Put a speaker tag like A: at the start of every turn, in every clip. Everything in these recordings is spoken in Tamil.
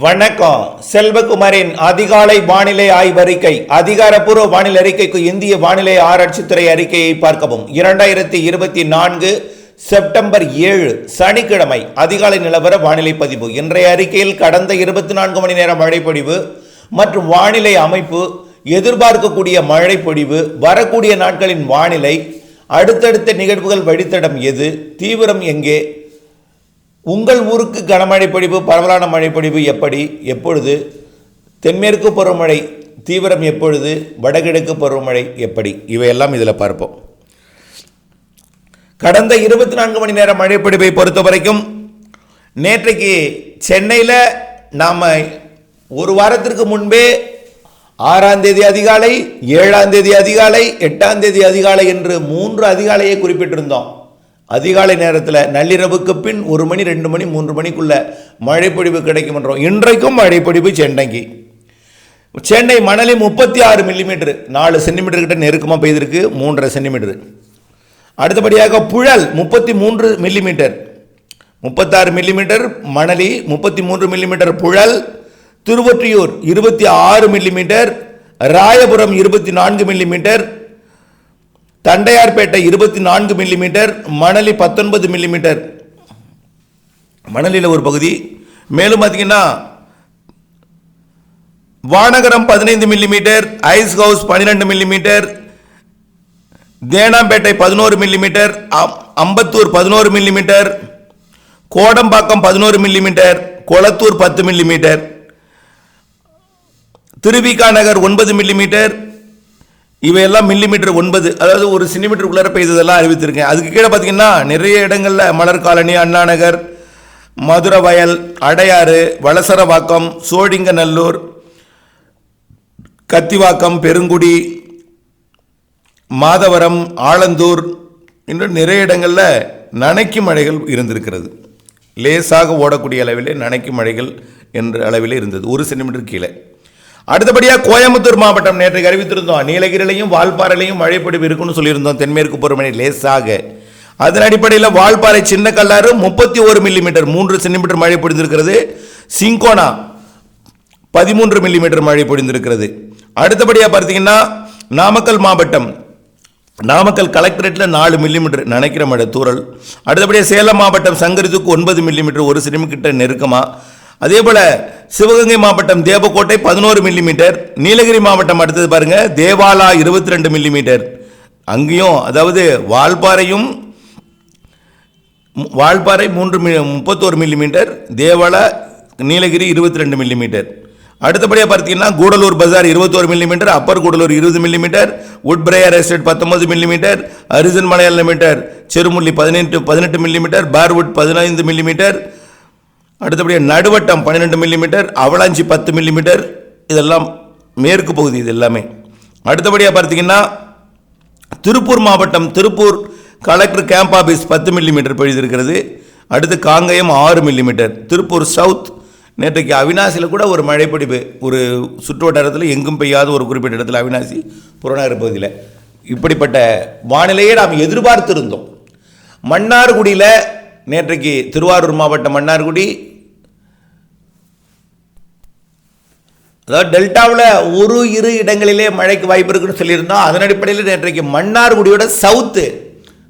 A: வணக்கம். செல்வகுமாரின் அதிகாலை வானிலை ஆய்வறிக்கை. அதிகாரப்பூர்வ வானிலை அறிக்கைக்கு இந்திய வானிலை ஆராய்ச்சித்துறை அறிக்கையை பார்க்கவும். 2024 செப்டம்பர் 7 சனிக்கிழமை அதிகாலை நிலவர வானிலை பதிவு. இன்றைய அறிக்கையில் கடந்த 24 மணி நேர மழைப்பொழிவு மற்றும் வானிலை அமைப்பு, எதிர்பார்க்கக்கூடிய மழைப்பொழிவு, வரக்கூடிய நாட்களின் வானிலை, அடுத்தடுத்த நிகழ்வுகள் வழித்தடம் எது, தீவிரம் எங்கே, உங்கள் ஊருக்கு கனமழை பொழிவு, பரவலான மழைப்பொழிவு எப்படி, எப்பொழுது, தென்மேற்கு பருவமழை தீவிரம் எப்பொழுது, வடகிழக்கு பருவமழை எப்படி, இவையெல்லாம் இதில் பார்ப்போம். கடந்த 24 மணி நேர மழைப்பொழிவை பொறுத்த வரைக்கும் நேற்றைக்கு சென்னையில் நாம் ஒரு வாரத்திற்கு முன்பே 6ஆம் தேதி அதிகாலை, 7ஆம் தேதி அதிகாலை, 8ஆம் தேதி அதிகாலை என்று 3 அதிகாலையை குறிப்பிட்டிருந்தோம். அதிகாலை நேரத்தில் நள்ளிரவுக்கு பின் 1 மணி, 2 மணி, 3 மணிக்குள்ள மழைப்பொழிவு கிடைக்கும் என்றோம். இன்றைக்கும் மழைப்பொழிவு சென்னைக்கு. சென்னை மணலி 36 மில்லிமீட்டர், 4 சென்டிமீட்டர் கிட்ட நெருக்கமாக பெய்திருக்கு, 3.5 சென்டிமீட்டர். அடுத்தபடியாக Puzhal 33 millimetre, 36 millimetre Manali, 33 millimetre Puzhal. Thiruvottiyur 26 millimetre, Royapuram 24 millimetre, Tondiarpet 24 millimetre, Manali 19 millimetre, மணலியில் ஒரு பகுதி. மேலும் பார்த்தீங்கன்னா Vanagaram 15 millimetre, Ice House 12 millimetre, Teynampet 11 millimetre, Ambattur 11 millimetre, Kodambakkam 11 millimetre, Kolathur 10 millimetre, Thiruvika Nagar 9 millimetre. இவையெல்லாம் மில்லிமீட்டர் 9, அதாவது 1 சென்டிமீட்டருக்குள்ளார பெய்ததெல்லாம் அறிவித்திருக்கேன். அதுக்கு கீழே பார்த்தீங்கன்னா நிறைய இடங்களில் மலர் காலனி, அண்ணா நகர், மதுரவயல், அடையாறு, வளசரவாக்கம், சோழிங்கநல்லூர், கத்திவாக்கம், பெருங்குடி, மாதவரம், ஆலந்தூர் இன்னும் நிறைய இடங்களில் நனைக்கும் மழைகள் இருந்திருக்கிறது. லேசாக ஓடக்கூடிய அளவிலே நனைக்கும் மழைகள் என்ற அளவிலே இருந்தது, 1 சென்டிமீட்டர் கீழே. அடுத்தபடியாக கோயம்புத்தூர் மாவட்டம் நேற்றைக்கு அறிவித்திருந்தோம். நீலகிரிலையும் வால்பாறையிலையும் மழைப்பொழிவு இருக்குன்னு சொல்லியிருந்தோம், தென்மேற்கு பருவமழை லேசாக. அதன் அடிப்படையில் வால்பாறை சின்ன கல்லாறு 31 மில்லிமீட்டர், 3 சென்டிமீட்டர் மழை பொழிந்திருக்கிறது. சிங்கோனா 13 மில்லிமீட்டர் மழை பொழிந்திருக்கிறது. அடுத்தபடியாக பார்த்தீங்கன்னா நாமக்கல் மாவட்டம், நாமக்கல் கலெக்டரேட்டில் 4 மில்லிமீட்டர் நனைக்கிற மழை தூறல். அடுத்தபடியாக சேலம் மாவட்டம் சங்கரித்துக்கு 9 மில்லிமீட்டர், 1 சென்டிமீட்டர் நெருக்கமாக. அதே போல சிவகங்கை மாவட்டம் தேவக்கோட்டை 11 மில்லிமீட்டர். நீலகிரி மாவட்டம் அடுத்தது பாருங்க, தேவாலா 22 மில்லிமீட்டர். அங்கேயும் அதாவது வால்பாறை 31 மில்லிமீட்டர், தேவாலா, நீலகிரி 22 மில்லிமீட்டர். அடுத்தபடியாக பார்த்தீங்கன்னா Gudalur Bazaar 21 millimetre, upper Gudalur 20 millimetre, Woodbriar estate 19 millimetre, Harrison Malayalam metre, Cherumulli 18 millimetre, Parwood 15 millimetre. அடுத்தபடியாக நடுவட்டம் 12 மில்லிமீட்டர், அவலாஞ்சி 10 மில்லிமீட்டர். இதெல்லாம் மேற்கு பகுதி இது எல்லாமே. அடுத்தபடியாக பார்த்தீங்கன்னா திருப்பூர் மாவட்டம், Tiruppur collector camp office 10 millimetre பெய்திருக்கிறது. அடுத்து காங்கயம் 6 மில்லிமீட்டர். திருப்பூர் சவுத் நேற்றைக்கு அவினாசியில் கூட ஒரு மழைப்பொழிவு, ஒரு சுற்று வட்டாரத்தில் எங்கும் பெய்யாத ஒரு குறிப்பிட்ட இடத்துல அவினாசி புறநகர் பகுதியில். இப்படிப்பட்ட வானிலையை நாம் எதிர்பார்த்திருந்தோம். மன்னார்குடியில் நேற்றைக்கு திருவாரூர் மாவட்டம் மன்னார்குடி, அதாவது டெல்டாவில் 1-2 இடங்களிலே மழைக்கு வாய்ப்பு இருக்குன்னு சொல்லியிருந்தோம். அதன் அடிப்படையில் நேற்றைக்கு மன்னார்குடியோட சவுத்து,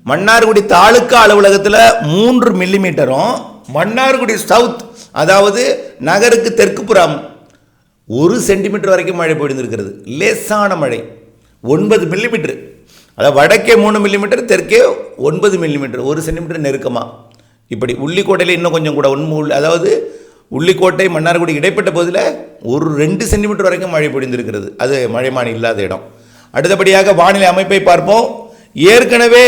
A: மன்னார்குடி தாலுக்கா அலுவலகத்தில் 3 மில்லிமீட்டரும், மன்னார்குடி சவுத் அதாவது நகருக்கு தெற்கு புறம் 1 சென்டிமீட்டர் வரைக்கும் மழை பொழிந்திருக்கிறது. லேசான மழை 9 மில்லிமீட்டர், அதாவது வடக்கே 3 மில்லிமீட்டர், தெற்கே 9 மில்லிமீட்டர், 1 சென்டிமீட்டர் நெருக்கமாக. இப்படி உள்ளிக்கோட்டையில் இன்னும் கொஞ்சம் கூட, அதாவது உள்ளிக்கோட்டை மன்னார்குடி இடைப்பட்ட பகுதியில் 1-2 சென்டிமீட்டர் வரைக்கும் மழை பொழிந்திருக்கிறது. அது மழைமானி இல்லாத இடம். அடுத்தபடியாக வானிலை அமைப்பை பார்ப்போம். ஏற்கனவே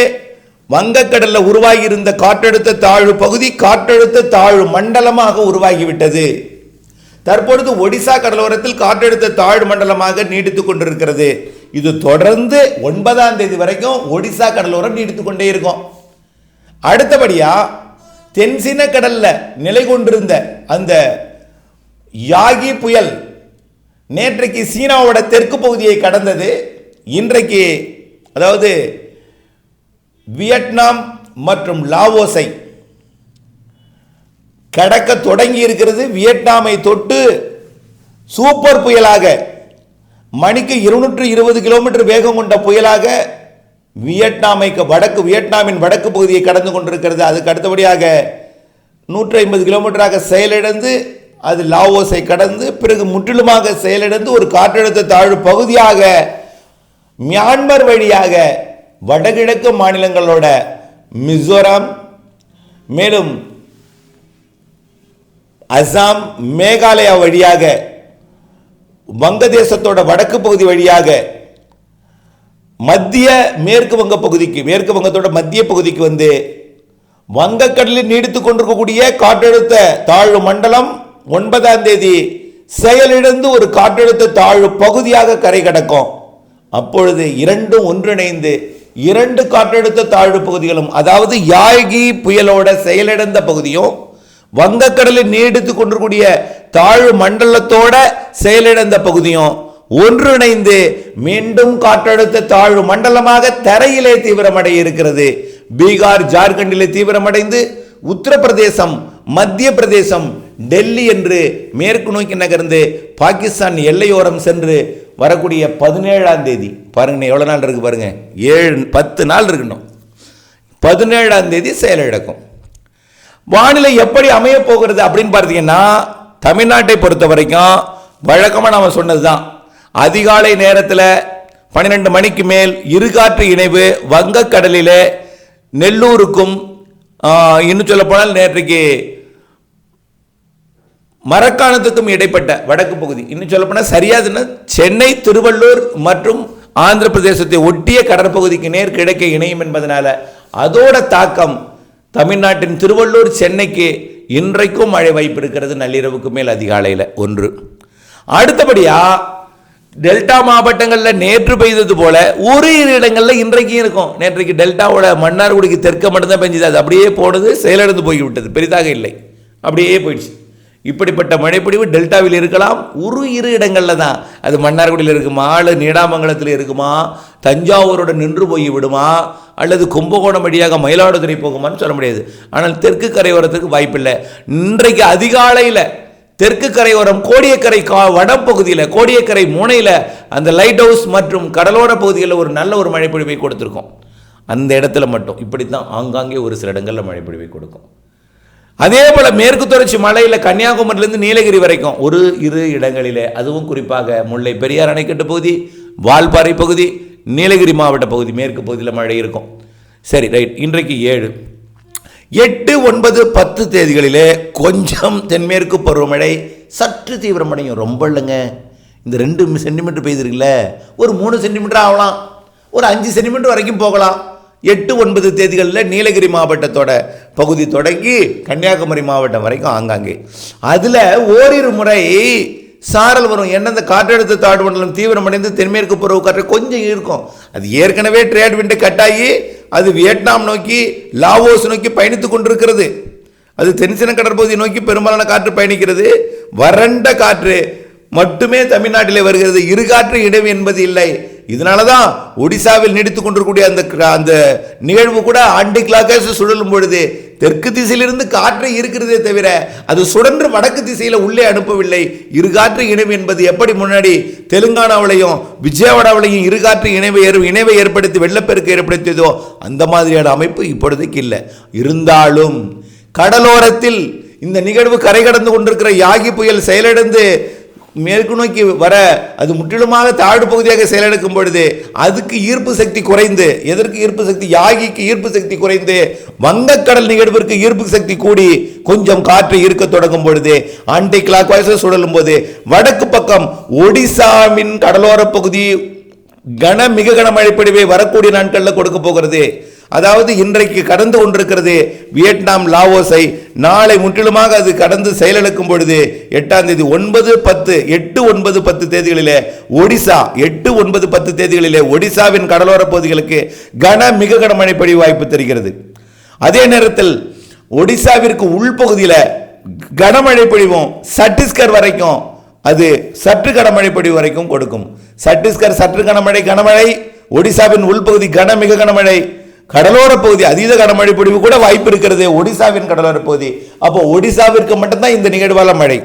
A: வங்கக்கடலில் உருவாகி இருந்த காற்றழுத்த தாழ்வு பகுதி காற்றழுத்த தாழ்வு மண்டலமாக உருவாகிவிட்டது. தற்பொழுது ஒடிசா கடலோரத்தில் காற்றழுத்த தாழ்வு மண்டலமாக நீடித்துக் கொண்டிருக்கிறது. இது தொடர்ந்து 9ஆம் தேதி வரைக்கும் ஒடிசா கடலோரம் நீடித்துக் கொண்டே இருக்கும். அடுத்தபடியா தென்சீன கடல்ல நிலை கொண்டிருந்த அந்த யாகி புயல் நேற்றைக்கு சீனாவோட தெற்கு பகுதியை கடந்தது. இன்றைக்கு அதாவது வியட்நாம் மற்றும் லாவோஸை கடக்க தொடங்கி இருக்கிறது. வியட்நாமை தொட்டு சூப்பர் புயலாக மணிக்கு 220 கிலோமீட்டர் வேகம் கொண்ட புயலாக வியட்நாமின் வடக்கு பகுதியை கடந்து கொண்டிருக்கிறது. அதுக்கு அடுத்தபடியாக 150 கிலோமீட்டராக செயலிழந்து அது லாவோஸை கடந்து பிறகு முற்றிலுமாக செயலிழந்து ஒரு காற்றழுத்த தாழ்வு பகுதியாக மியான்மர் வழியாக வடகிழக்கு மாநிலங்களோட மிசோரம், மேலும் அசாம், மேகாலயா வழியாக வங்கதேசத்தோட வடக்கு பகுதி வழியாக மத்திய மேற்கு வங்க பகுதிக்கு, மேற்கு வங்கத்தோட மத்திய பகுதிக்கு வந்து வங்கக்கடலில் நீடித்துக் கொண்டிருக்கக்கூடிய காற்றழுத்த தாழ்வு மண்டலம் 9ஆம் தேதி செயலிழந்து ஒரு காற்றழுத்த தாழ்வு பகுதியாக கரை கடக்கும். அப்பொழுது இரண்டும் ஒன்றிணைந்து 2 காற்றழுத்த தாழ்வு பகுதிகளும், அதாவது யாகி புயலோட செயலிழந்த பகுதியும் வங்கக்கடலில் நீடித்துக் கொண்டிருக்கூடிய தாழ்வு மண்டலத்தோட செயலிழந்த பகுதியும் ஒன்றிணைந்து மீண்டும் காற்றழுத்த தாழ்வு மண்டலமாக தரையிலே தீவிரமடைய இருக்கிறது. பீகார், ஜார்க்கண்டிலே தீவிரமடைந்து உத்தரப்பிரதேசம், மத்திய பிரதேசம், டெல்லி என்று மேற்கு நோக்கி நகர்ந்து பாகிஸ்தான் எல்லையோரம் சென்று வரக்கூடிய 17ஆம் தேதி, பாருங்க எவ்வளவு நாள் இருக்கு பாருங்க, 10 நாள் இருக்கணும். 17ஆம் தேதி செயலிழக்கும். வானிலை எப்படி அமைய போகிறது அப்படின்னு பார்த்தீங்கன்னா, தமிழ்நாட்டை பொறுத்த வரைக்கும் வழக்கமாக நாம் சொன்னதுதான். அதிகாலை நேரத்தில் 12 மணிக்கு மேல் இருகாற்று இணைவு வங்கக்கடலில் நெல்லூருக்கும், இன்னும் சொல்ல போனால் நேற்றைக்கு மரக்காணத்துக்கும் இடைப்பட்ட வடக்கு பகுதி, இன்னும் சொல்ல போனால் சரியாதுன்னா சென்னை, திருவள்ளூர் மற்றும் ஆந்திர பிரதேசத்தை ஒட்டிய கடற்பகுதிக்கு நேர் கிழக்கே இணையும் என்பதனால அதோட தாக்கம் தமிழ்நாட்டின் திருவள்ளூர், சென்னைக்கு இன்றைக்கும் மழை வாய்ப்பு இருக்கிறது. நள்ளிரவுக்கு மேல் அதிகாலையில் ஒன்று. அடுத்தபடியா டெல்டா மாவட்டங்களில் நேற்று பெய்தது போல ஒரு இடங்களில் இன்றைக்கும் இருக்கும். நேற்றைக்கு டெல்டாவோட மன்னார்குடிக்கு தெற்க மட்டும்தான் பெஞ்சது, அது அப்படியே போனது, செயலிழந்து போய்விட்டது, பெரிதாக இல்லை, அப்படியே போயிடுச்சு. இப்படிப்பட்ட மழைப்பொழிவு டெல்டாவில் இருக்கலாம். ஒரு இடங்களில் தான். அது மன்னார்குடியில் இருக்குமா, அல்லது நீடாமங்கலத்தில் இருக்குமா, தஞ்சாவூரோட நின்று போய் விடுமா, அல்லது கும்பகோணம் வழியாக மயிலாடுதுறை போகுமான்னு சொல்ல முடியாது. ஆனால் தெற்கு கரையோரத்துக்கு வாய்ப்பில்லை. இன்றைக்கு அதிகாலையில் தெற்கு கரையோரம் கோடியக்கரை வடப்பகுதியில், கோடியக்கரை முனையில் அந்த லைட் ஹவுஸ் மற்றும் கடலோர பகுதிகளில் ஒரு நல்ல ஒரு மழைப்பொழிவை கொடுத்துருக்கோம். அந்த இடத்துல மட்டும் இப்படித்தான் ஆங்காங்கே ஒரு சில இடங்களில் மழைப்பொழிவை கொடுக்கும். அதே போல மேற்கு தொடர்ச்சி மலையில் கன்னியாகுமரியிலிருந்து நீலகிரி வரைக்கும் ஒரு இடங்களிலே, அதுவும் குறிப்பாக முல்லை பெரியார் அணைக்கட்டு பகுதி, வால்பாறை பகுதி, நீலகிரி மாவட்ட பகுதி மேற்கு பகுதியில் மழை இருக்கும். சரி, ரைட். இன்றைக்கு 7, 8, 9, 10 தேதிகளிலே கொஞ்சம் தென்மேற்கு பருவமழை சற்று தீவிரமடையும். ரொம்ப இல்லைங்க, இந்த 2 சென்டிமீட்டர் பெய்திருக்குல்ல, ஒரு 3 சென்டிமீட்டர் ஆகலாம், ஒரு 5 சென்டிமீட்டர் வரைக்கும் போகலாம். 8, 9 தேதிகளில் நீலகிரி மாவட்டத்தோட பகுதி தொடங்கி கன்னியாகுமரி மாவட்டம் வரைக்கும் ஆங்காங்கே. அதில் ஓரிரு முறை சாரல் வரும். என்ன, இந்த காற்றழுத்த தாழ்வு மண்டலம் தீவிரமடைந்து தென்மேற்கு பருவ காற்று கொஞ்சம் இருக்கும். அது ஏற்கனவே ட்ரேட் விண்டு கட்டாயி அது வியட்நாம் நோக்கி, லாவோஸ் நோக்கி பயணித்துக் கொண்டிருக்கிறது. அது தென்சீன கடற்பகுதியை நோக்கி பெரும்பாலான காற்று பயணிக்கிறது. வறண்ட காற்று மட்டுமே தமிழ்நாட்டிலே வருகிறது. இருகாற்று இடைவு என்பது இல்லை. இதனால தான் ஒடிசாவில் நீடித்துக் கொண்டிருக்கக்கூடிய அந்த நிகழ்வு கூட ஆண்டி கிளாக்காக சுழலும் பொழுது தெற்கு திசையிலிருந்து காற்று இருக்கிறதே தவிர அது சுழன்று வடக்கு திசையில் உள்ளே அனுப்பவில்லை. இருகாற்று இணைவு என்பது எப்படி முன்னாடி தெலுங்கானாவிலையும் விஜயவாடாவிலையும் இருகாற்று இணைவை ஏற்படுத்தி வெள்ளப்பெருக்கு ஏற்படுத்தியதோ அந்த மாதிரியான அமைப்பு இப்பொழுதைக்கு இல்லை. இருந்தாலும் கடலோரத்தில் இந்த நிகழ்வு கரை கடந்து கொண்டிருக்கிற யாகி புயல் செயலிழந்து மேற்கு நோக்கி வர அது முற்றிலுமாக தாழ்வு பகுதியாக செயலெடுக்கும் பொழுது அதுக்கு ஈர்ப்பு சக்தி குறைந்து, எதற்கு ஈர்ப்பு சக்தி, யாகிக்கு ஈர்ப்பு சக்தி குறைந்து வங்கக்கடல் நிகழ்விற்கு ஈர்ப்பு சக்தி கூடி கொஞ்சம் காற்று ஈர்க்க தொடங்கும் பொழுது ஆன்டி கிளாக் வைஸ் சுழலும் போது வடக்கு பக்கம் ஒடிசாவின் கடலோர பகுதி மிக கனமழை பொழிவை வரக்கூடிய நாட்களில் கொடுக்க போகிறது. அதாவது இன்றைக்கு கடந்து கொண்டிருக்கிறது வியட்நாம், லாவோஸை. நாளை முற்றிலுமாக அது கடந்து செயலிழக்கும் பொழுது 8ஆம் தேதி 9, 10, 8, 9, 10 தேதிகளிலே ஒடிசா, 8, 9, 10 தேதிகளிலே ஒடிசாவின் கடலோர பகுதிகளுக்கு மிக கனமழை பொழிவு வாய்ப்பு தெரிகிறது. அதே நேரத்தில் ஒடிசாவிற்கு உள்பகுதியில் கனமழை பொழிவும் சத்தீஸ்கர் வரைக்கும் அது சற்று கனமழை பொழிவு வரைக்கும் கொடுக்கும். சத்தீஸ்கர் சற்று கனமழை, ஒடிசாவின் உள்பகுதி மிக கனமழை, கடலோர பகுதி அதீத கனமழை பொழிவு கூட வாய்ப்பு இருக்கிறது, ஒடிசாவின் கடலோர பகுதி. அப்போ ஒடிசாவிற்கு மட்டும்தான் இந்த நிகழ்வால மழை.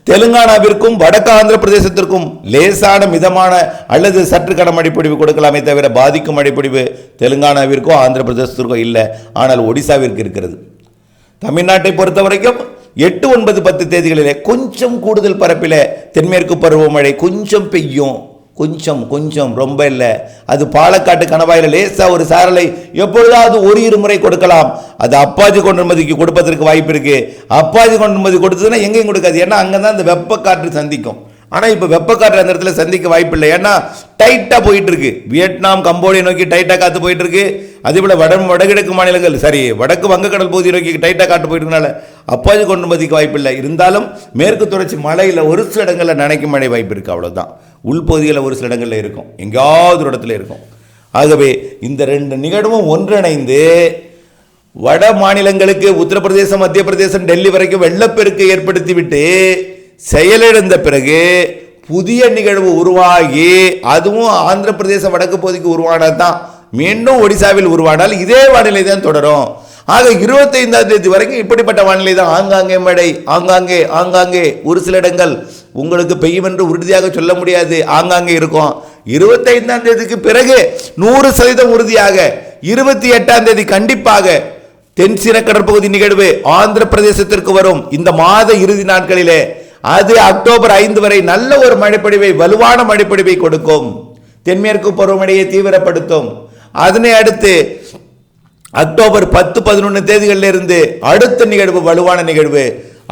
A: தெலுங்கானாவிற்கும் வடக்கு ஆந்திர பிரதேசத்திற்கும் லேசான மிதமான அல்லது சற்று கனமழை பொழிவு கொடுக்கலாமே தவிர பாதிக்கும் மழைப்பொழிவு தெலுங்கானாவிற்கோ ஆந்திர பிரதேசத்திற்கோ இல்லை. ஆனால் ஒடிசாவிற்கு இருக்கிறது. தமிழ்நாட்டை பொறுத்த வரைக்கும் 8, 9, 10 தேதிகளிலே கொஞ்சம் கூடுதல் பரப்பில் தென்மேற்கு பருவமழை கொஞ்சம் பெய்யும், கொஞ்சம் ரொம்ப இல்லை. அது பாலக்காட்டு கணவாயில் லேசா ஒரு சாரலை எப்பொழுதாவது ஒரு இருமுறை கொடுக்கலாம். அது அப்பாஜி கொண்டுமதிக்கு கொடுப்பதற்கு வாய்ப்பு இருக்கு. அப்பாஜி கொண்டுமதி கொடுத்ததுன்னா எங்கேயும் கொடுக்காது, ஏன்னா அங்கதான் இந்த வெப்ப காற்று சந்திக்கும். ஆனால் இப்போ வெப்பக்காற்று அந்த இடத்துல சந்திக்க வாய்ப்பு இல்லை, ஏன்னா டைட்டாக போயிட்டு இருக்கு. வியட்நாம் கம்போடியா நோக்கி டைட்டாக காற்று போயிட்டு இருக்கு. அதே போல் வடகிழக்கு மாநிலங்கள் வடக்கு வங்கக்கடல் பகுதியை நோக்கி டைட்டாக காற்று போயிட்டு இருக்கனால அப்பாஜி கொண்டுமதிக்கு வாய்ப்பு இல்லை. இருந்தாலும் மேற்கு தொடர்ச்சி மலையில் ஒரு சில இடங்களில் நனைக்கும் மழை வாய்ப்பு இருக்குது, அவ்வளோதான். உள்பகுதிகளில் ஒரு சில இடங்களில் இருக்கும், எங்கேயாவது ஒரு இடத்துல இருக்கும். ஆகவே இந்த 2 நிகழ்வும் ஒன்றிணைந்து வட மாநிலங்களுக்கு உத்தரப்பிரதேசம், மத்திய பிரதேசம், டெல்லி வரைக்கும் வெள்ளப்பெருக்கு ஏற்படுத்திவிட்டு செயலிழந்த பிறகு புதிய நிகழ்வு உருவாகி அதுவும் ஆந்திர பிரதேச வடக்கு பகுதிக்கு உருவானதான் மீண்டும் ஒடிசாவில் உருவானால் இதே வானிலை தான் தொடரும். ஆக 25ஆம் தேதி வரைக்கும் இப்படிப்பட்ட வானிலை தான். ஆங்காங்கே மழை, ஆங்காங்கே ஒரு சில இடங்கள் உங்களுக்கு பெய்யும் என்று உறுதியாக சொல்ல முடியாது, ஆங்காங்கே இருக்கும். 25ஆம் தேதிக்கு பிறகு 100% உறுதியாக 28ஆம் தேதி கண்டிப்பாக தென்சீன கடற்பகுதி நிகழ்வு ஆந்திர பிரதேசத்திற்கு வரும். இந்த மாத இறுதி நாட்களிலே அது அக்டோபர் 5 வரை நல்ல ஒரு மழைப்பொழிவை, வலுவான மழைப்பொழிவை கொடுக்கும். தென்மேற்கு பருவமழையை தீவிரப்படுத்தும். அதனை அடுத்து அக்டோபர் 10, 11 தேதிகளில் இருந்து அடுத்த நிகழ்வு வலுவான நிகழ்வு.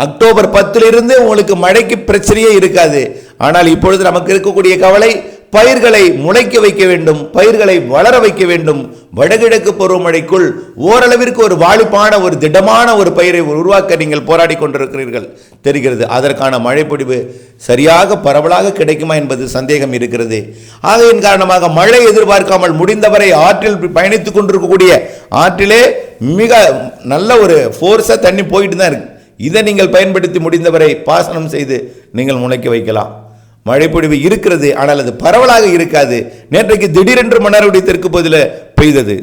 A: அக்டோபர் 10 உங்களுக்கு மழைக்கு பிரச்சனையே இருக்காது. ஆனால் இப்பொழுது நமக்கு இருக்கக்கூடிய கவலை பயிர்களை முளைக்க வைக்க வேண்டும், பயிர்களை வளர வைக்க வேண்டும். வடகிழக்கு பருவமழைக்குள் ஓரளவிற்கு ஒரு வாலிப்பான ஒரு திடமான ஒரு பயிரை உருவாக்க நீங்கள் போராடி கொண்டிருக்கிறீர்கள் தெரிகிறது. அதற்கான மழைப்பொழிவு சரியாக பரவலாக கிடைக்குமா என்பது சந்தேகம் இருக்கிறது. ஆகையின் காரணமாக மழை எதிர்பார்க்காமல் முடிந்தவரை ஆற்றில் பயணித்துக் கொண்டிருக்கக்கூடிய ஆற்றிலே மிக நல்ல ஒரு ஃபோர்ஸா தண்ணி போயிட்டு தான் இருக்கு. இதை நீங்கள் பயன்படுத்தி முடிந்தவரை பாசனம் செய்து நீங்கள் முளைக்க வைக்கலாம். மழைப்பொழிவு இருக்கிறது, ஆனால் அது பரவலாக இருக்காது. நேற்றைக்கு திடீரென்று மன்னார்குடி தெற்கு பகுதியில் பெய்தது.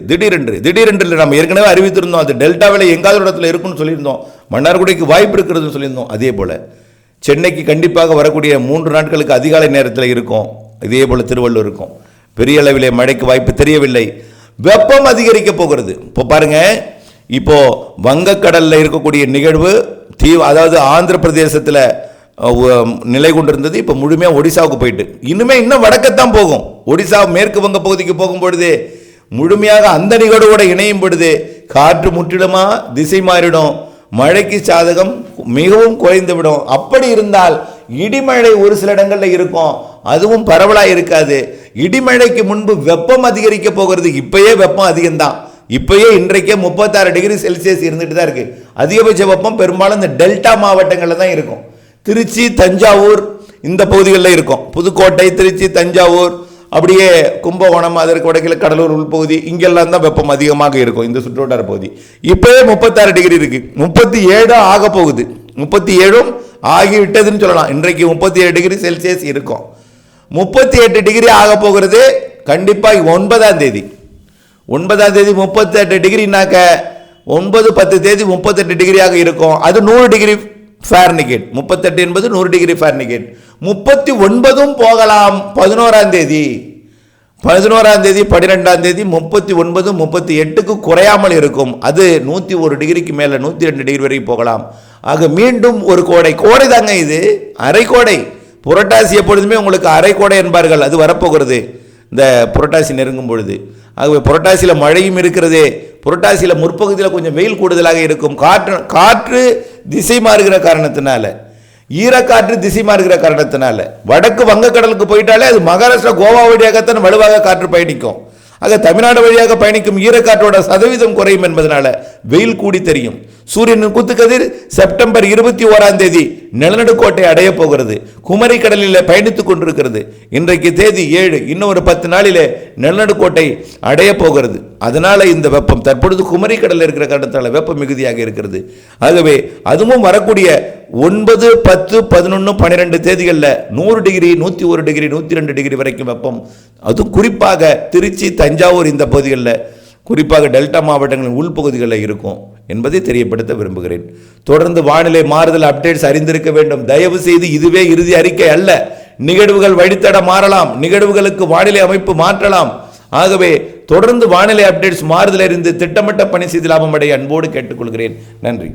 A: திடீரென்று நம்ம ஏற்கனவே அறிவித்திருந்தோம், அது டெல்டாவில் எங்காவது இடத்துல இருக்குன்னு சொல்லியிருந்தோம். மன்னார்குடிக்கு வாய்ப்பு இருக்கிறதுன்னு சொல்லியிருந்தோம். அதே போல சென்னைக்கு கண்டிப்பாக வரக்கூடிய 3 நாட்களுக்கு அதிகாலை நேரத்தில் இருக்கும். இதே போல திருவள்ளூர் இருக்கும். பெரிய அளவிலே மழைக்கு வாய்ப்பு தெரியவில்லை. வெப்பம் அதிகரிக்க போகிறது. இப்போ பாருங்க, இப்போ வங்கக்கடலில் இருக்கக்கூடிய நிகழ்வு அதாவது ஆந்திர பிரதேசத்தில் நிலை கொண்டிருந்தது. இப்போ முழுமையாக ஒடிசாவுக்கு போயிட்டு இன்னும் வடக்கத்தான் போகும். ஒடிசா மேற்கு வங்க பகுதிக்கு போகும்பொழுது முழுமையாக அந்த நிகழ்வோட இணையும் பொழுது காற்று முற்றிலுமா திசை மாறிடும், மழைக்கு சாதகம் மிகவும் குறைந்து விடும். அப்படி இருந்தால் இடிமழை ஒரு சில இடங்கள்ல இருக்கும், அதுவும் பரவலாக இருக்காது. இடிமழைக்கு முன்பு வெப்பம் அதிகரிக்க போகிறது. இப்பயே வெப்பம் அதிகம்தான். இப்பயே இன்றைக்கே 36 டிகிரி செல்சியஸ் இருந்துட்டு தான் இருக்கு. அதிகபட்ச வெப்பம் பெரும்பாலும் இந்த டெல்டா மாவட்டங்களில் தான் இருக்கும். திருச்சி, தஞ்சாவூர் இந்த பகுதிகளில் இருக்கும். புதுக்கோட்டை, திருச்சி, தஞ்சாவூர், அப்படியே கும்பகோணம், அதற்கு வடக்கில் கடலூர் உள்பகுதி, இங்கெல்லாம் தான் வெப்பம் அதிகமாக இருக்கும். இந்த சுற்றுவட்டார பகுதி இப்பவே 36 டிகிரி இருக்கு. 37 ஆக போகுது. 37 ஆகிவிட்டதுன்னு சொல்லலாம். இன்றைக்கு 37 டிகிரி செல்சியஸ் இருக்கும். 38 டிகிரி ஆக போகிறது கண்டிப்பாக 9ஆம் தேதி. 9ஆம் தேதி 38 டிகிரினாக்க 9, 10 தேதி 38 டிகிரியாக இருக்கும். அது 100 டிகிரி ஃபாரன்ஹீட். 38 என்பது 100 டிகிரி ஃபாரன்ஹீட். 39 போகலாம் 11ஆம் தேதி. 11ஆம் தேதி, 12ஆம் தேதி 39, 38க்கு குறையாமல் இருக்கும். அது 101 டிகிரிக்கு மேலே 102 டிகிரி வரை போகலாம். ஆக மீண்டும் ஒரு கோடை தாங்க இது, அரைக்கோடை. புரட்டாசி எப்பொழுதுமே உங்களுக்கு அரைக்கோடை என்பார்கள். அது வரப்போகிறது இந்த புரட்டாசி நெருங்கும் பொழுது. ஆகவே புரட்டாசியில் மழையும் இருக்கிறது. புரட்டாசியில் முற்பகுதியில் கொஞ்சம் வெயில் கூடுதலாக இருக்கும். காற்று திசை மாறுகிற காரணத்தினால, ஈரக்காற்று திசை மாறுகிற காரணத்தினால வடக்கு வங்கக்கடலுக்கு போயிட்டாலே அது மகாராஷ்டிரா, கோவா வழியாகத்தான் வலுவாக காற்று பயணிக்கும். ஆக தமிழ்நாடு வழியாக பயணிக்கும் ஈரக்காற்றோட சதவீதம் குறையும் என்பதனால வெயில் கூடி தெரியும். சூரியனின் குத்துக்கதிர் செப்டம்பர் 21ஆம் தேதி நிலநடுக்கோட்டை அடைய போகிறது. குமரி கடலில் பயணித்துக் கொண்டிருக்கிறது. இன்றைக்கு தேதி 7, இன்னும் ஒரு 10 நாளிலே நிலநடுக்கோட்டை அடைய போகிறது. அதனால இந்த வெப்பம் தற்பொழுது குமரி கடலில் இருக்கிற காரணத்தால் வெப்பம் மிகுதியாக இருக்கிறது. ஆகவே அதுவும் வரக்கூடிய 9, 10, 11, 12 தேதிகளில் 100 டிகிரி, 101 டிகிரி, 102 டிகிரி வரைக்கும் வெப்பம். அதுவும் குறிப்பாக திருச்சி, தஞ்சாவூர் இந்த பகுதிகளில் குறிப்பாக டெல்டா மாவட்டங்களின் உள்பகுதிகளில் இருக்கும் என்பதை தெரியப்படுத்த விரும்புகிறேன். தொடர்ந்து வானிலை மாறுதல் அப்டேட்ஸ் அறிந்திருக்க வேண்டும். தயவு செய்து இதுவே இறுதி அறிக்கை அல்ல. நிகழ்வுகள் வழித்தட மாறலாம், நிகழ்வுகளுக்கு வானிலை அமைப்பு மாற்றலாம். ஆகவே தொடர்ந்து வானிலை அப்டேட்ஸ் மாறுதல் அறிந்து திட்டமிட்ட பணி செய்து லாபம் அடைய அன்போடு கேட்டுக்கொள்கிறேன். நன்றி.